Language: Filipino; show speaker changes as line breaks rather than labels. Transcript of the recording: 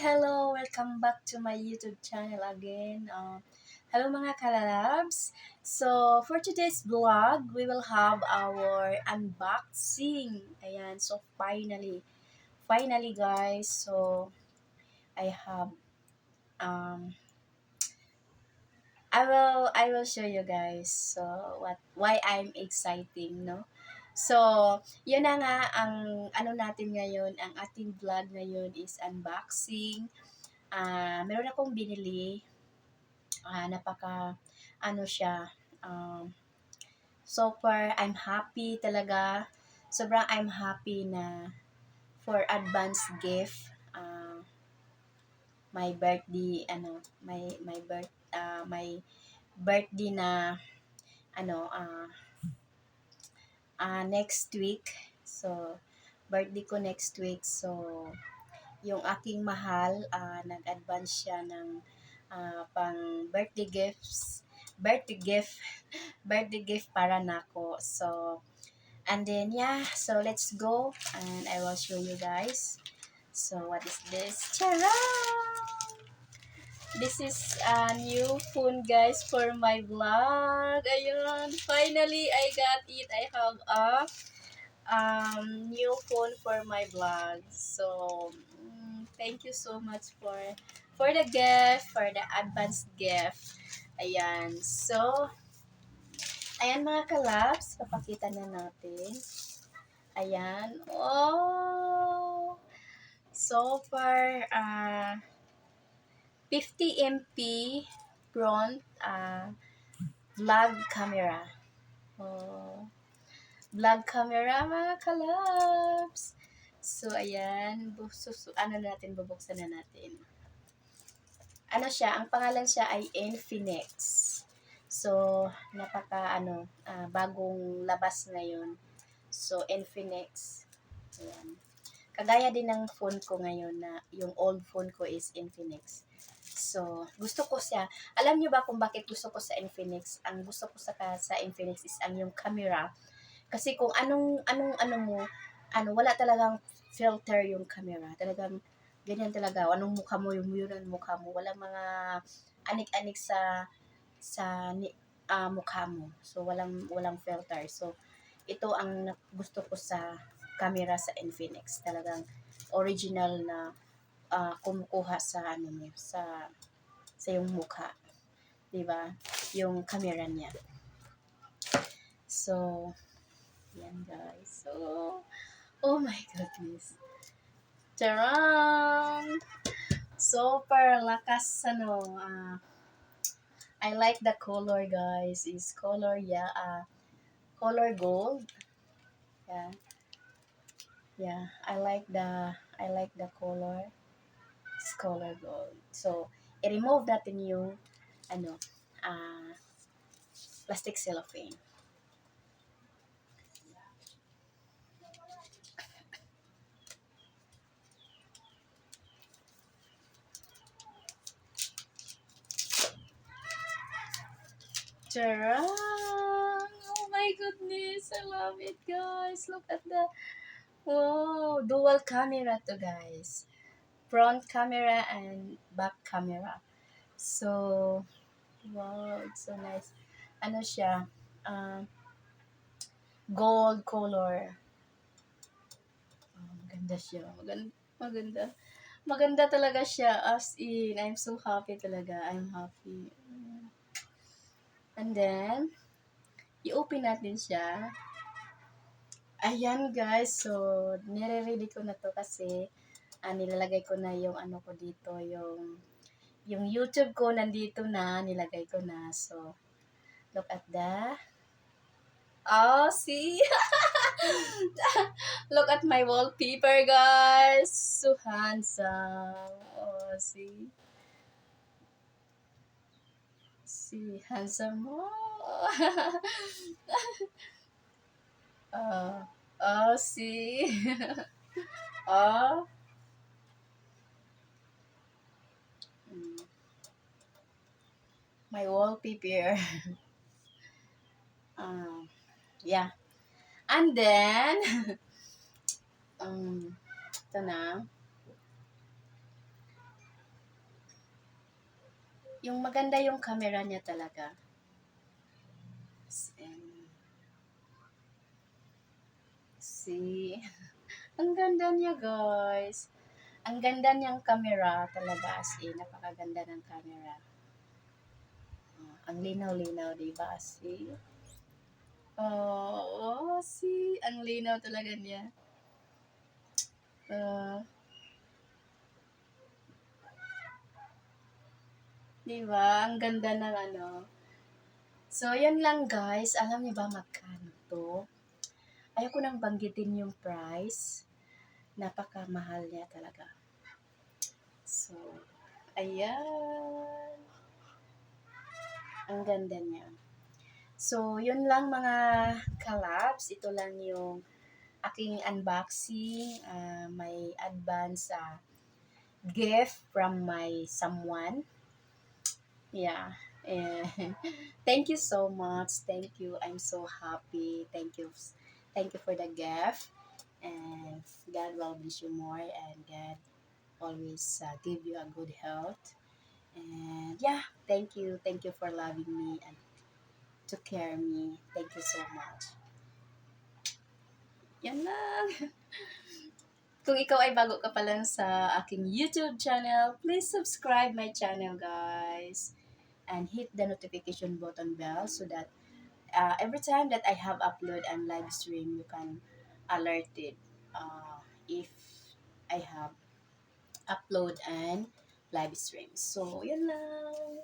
Hello! Welcome back to my YouTube channel again. Hello mga kalalabs! So, for today's vlog, we will have our unboxing. Ayan, so finally guys, so I have, um, I will show you guys so why I'm exciting, no? So, yun na nga ang ano natin ngayon, ang ating vlog ngayon is unboxing. Meron akong binili. Napaka ano siya, um, so far I'm happy talaga. Sobrang I'm happy na for advance gift. My birthday my birthday na ano next week. So birthday ko next week. So yung aking mahal, nag-advance siya ng pang birthday gift, birthday gift para nako. So, and then yeah, so let's go and I will show you guys. So, what is this? Charan! This is a new phone guys for my vlog. Ayun, finally I got it. I have a new phone for my vlog. So, thank you so much for the gift, for the advance gift. Ayan. So, ayan mga kalabs, papakita na natin. Ayan. Oh! So far, 50 MP front vlog camera. Oh, vlog camera mga kalabs. So, ayan. Ano natin, bubuksan na natin. Ano siya, ang pangalan siya ay Infinix. So, bagong labas ngayon. So, Infinix. Ayan. Kagaya din ng phone ko ngayon na yung old phone ko is Infinix. So, gusto ko siya. Alam niyo ba kung bakit gusto ko sa Infinix? Ang gusto ko sa Infinix is ang yung camera. Kasi kung anong mo, wala talagang filter yung camera. Talagang ganyan talaga. Anong mukha mo, yung yun mukha mo. Walang mga anik-anik sa mukha mo. So, walang filter. So, ito ang gusto ko sa camera sa Infinix. Talagang original na kumukuha sa sa yung mukha. 'Di ba? Yung camera niya. So, yan guys. So, oh my goodness. Charan! Super lakas I like the color guys. Is color color gold. Yeah. Yeah, I like the color. It's color gold. So, i-remove natin yung uh, plastic cellophane. Charan! Oh my goodness, I love it guys. Look at the dual camera to guys. Front camera and back camera. So, wow, it's so nice. Ano siya? Gold color. Maganda siya. Maganda. Maganda talaga siya. As in, I'm so happy talaga. I'm happy. And then, i-open natin siya. Ayan guys. So, nire-ready ko na to kasi nilalagay ko na yung ko dito. Yung YouTube ko nandito na. Nilagay ko na. So, look at that. Oh, see? Look at my wallpaper, guys. So handsome. Oh, see? See, handsome. Oh, see? Oh. My wallpaper. Yeah. And then, ito na. Yung maganda yung camera niya talaga. And, see, ang ganda niya guys. Ang ganda niyang camera talaga, as in, napakaganda ng camera. Ang linaw-linaw, diba? See? Oh, see? Ang linaw talaga niya. Uh, diba? Ang ganda ng ano. So, yan lang guys. Alam niyo ba magkano to? Ayoko nang banggitin yung price. Napakamahal niya talaga. So, ayan. Ang ganda niya. So, yun lang mga kalabs. Ito lang yung aking unboxing. May advance gift from my someone. Yeah. And thank you so much. Thank you. I'm so happy. Thank you. Thank you for the gift. And God will bless you more. And God always give you a good health. And yeah, thank you. Thank you for loving me and to care me. Thank you so much. Yan lang. Kung ikaw ay bago ka pa lang sa aking YouTube channel, please subscribe my channel, guys. And hit the notification button bell so that every time that I have upload and live stream, you can alerted if I have upload and live stream. So, yun lang.